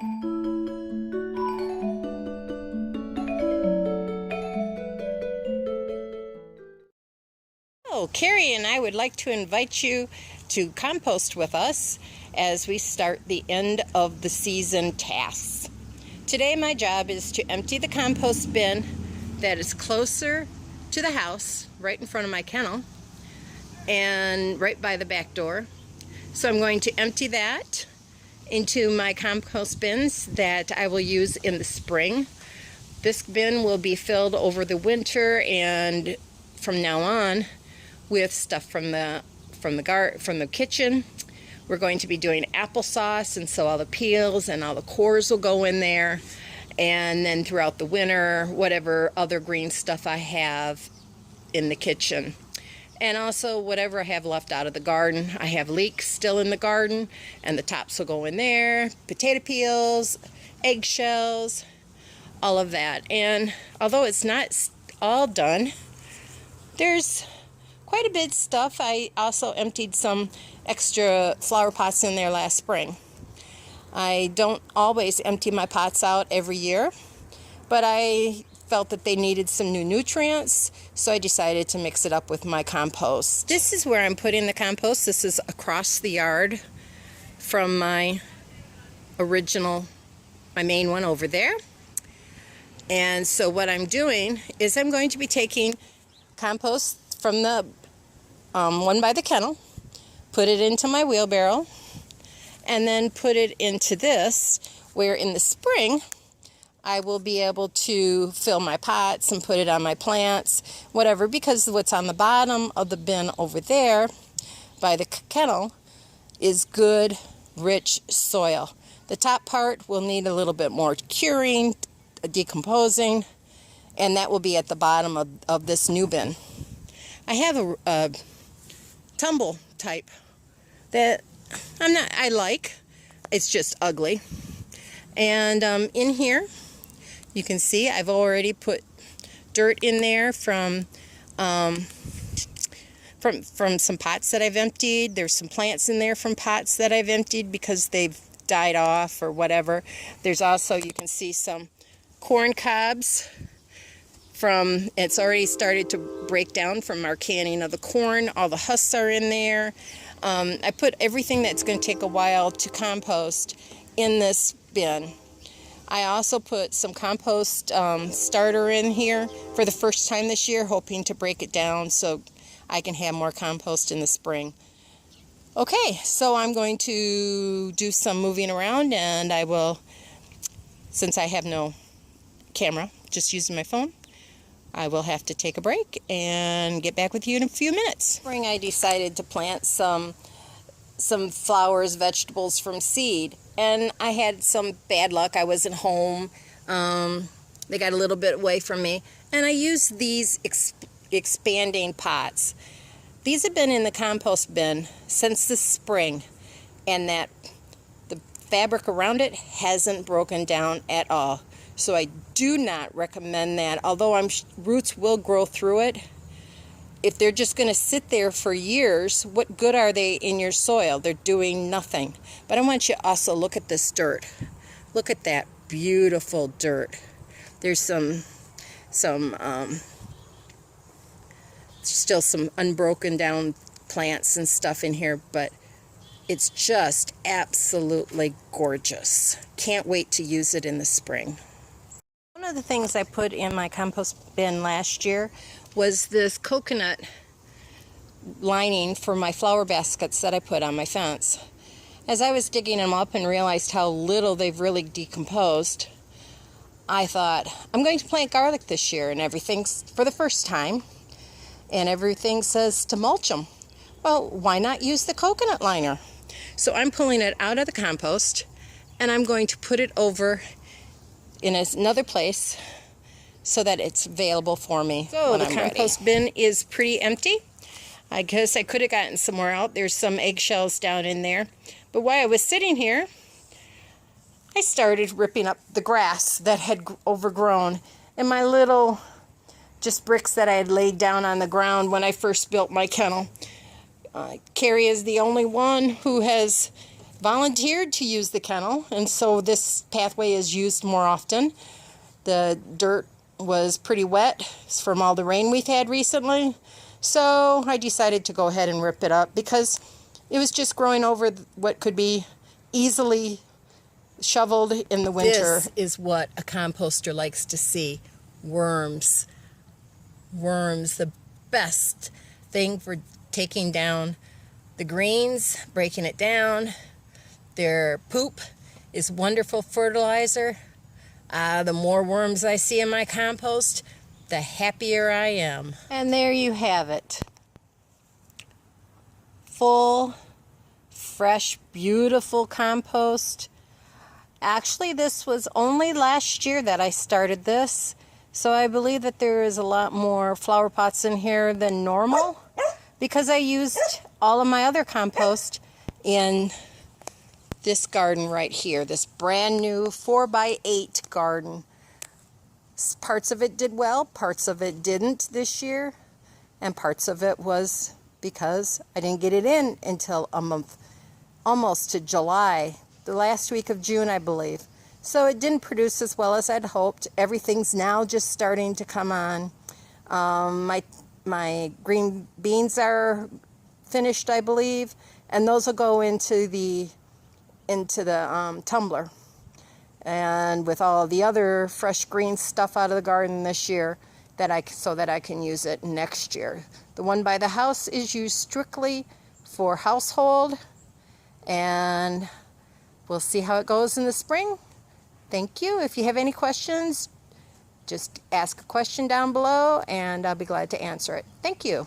Oh, Carrie and I would like to invite you to compost with us as we start the end of the season tasks. Today my job is to empty the compost bin that is closer to the house, right in front of my kennel and right by the back door. So I'm going to empty that into my compost bins that I will use in the spring. This bin will be filled over the winter and from now on with stuff from the kitchen. We're going to be doing applesauce, and so all the peels and all the cores will go in there. And then throughout the winter, whatever other green stuff I have in the kitchen. And also whatever I have left out of the garden. I have leeks still in the garden, and the tops will go in there. Potato peels, eggshells, all of that. And although it's not all done, there's quite a bit of stuff. I also emptied some extra flower pots in there last spring. I don't always empty my pots out every year, but I felt that they needed some new nutrients, so I decided to mix it up with my compost. This is where I'm putting the compost. This is across the yard from my main one over there. And so what I'm doing is I'm going to be taking compost from the one by the kennel, put it into my wheelbarrow, and then put it into this, where in the spring I will be able to fill my pots and put it on my plants, whatever, because what's on the bottom of the bin over there by the kennel is good, rich soil. The top part will need a little bit more curing, decomposing, and that will be at the bottom of this new bin. I have a tumble type that I like. It's just ugly. And in here you can see I've already put dirt in there from some pots that I've emptied. There's some plants in there from pots that I've emptied because they've died off or whatever. There's also, you can see, some corn cobs it's already started to break down from our canning of the corn. All the husks are in there. I put everything that's going to take a while to compost in this bin. I also put some compost starter in here for the first time this year, hoping to break it down so I can have more compost in the spring. Okay, so I'm going to do some moving around, and I will, since I have no camera, just using my phone, I will have to take a break and get back with you in a few minutes. Spring, I decided to plant some flowers, vegetables from seed, and I had some bad luck. I wasn't home. They got a little bit away from me, and I used these expanding pots. These have been in the compost bin since the spring, and the fabric around it hasn't broken down at all. So I do not recommend that, although roots will grow through it. If they're just going to sit there for years, what good are they in your soil? They're doing nothing. But I want you to also look at this dirt. Look at that beautiful dirt. There's still some unbroken down plants and stuff in here, but it's just absolutely gorgeous. Can't wait to use it in the spring. One of the things I put in my compost bin last year was this coconut lining for my flower baskets that I put on my fence. As I was digging them up and realized how little they've really decomposed, I thought, I'm going to plant garlic this year, and everything's for the first time, and everything says to mulch them. Well, why not use the coconut liner? So I'm pulling it out of the compost, and I'm going to put it over in another place so that it's available for me. So the compost bin is pretty empty. I guess I could have gotten some more out. There's some eggshells down in there. But while I was sitting here, I started ripping up the grass that had overgrown and my little just bricks that I had laid down on the ground when I first built my kennel. Carrie is the only one who has volunteered to use the kennel, and so this pathway is used more often. The dirt was pretty wet from all the rain we've had recently, so I decided to go ahead and rip it up because it was just growing over what could be easily shoveled in the winter. This is what a composter likes to see. Worms. Worms, the best thing for taking down the greens, breaking it down. Their poop is wonderful fertilizer. The more worms I see in my compost, the happier I am. And there you have it. Full, fresh, beautiful compost. Actually, this was only last year that I started this, so I believe that there is a lot more flower pots in here than normal because I used all of my other compost in this garden right here, this brand new 4x8 garden. Parts of it did well, parts of it didn't this year, and parts of it was because I didn't get it in until a month, almost to July, the last week of June, I believe. So it didn't produce as well as I'd hoped. Everything's now just starting to come on. My green beans are finished, I believe, and those will go into the tumbler. And with all the other fresh green stuff out of the garden this year, so that I can use it next year. The one by the house is used strictly for household, and we'll see how it goes in the spring. Thank you. If you have any questions, just ask a question down below, and I'll be glad to answer it. Thank you.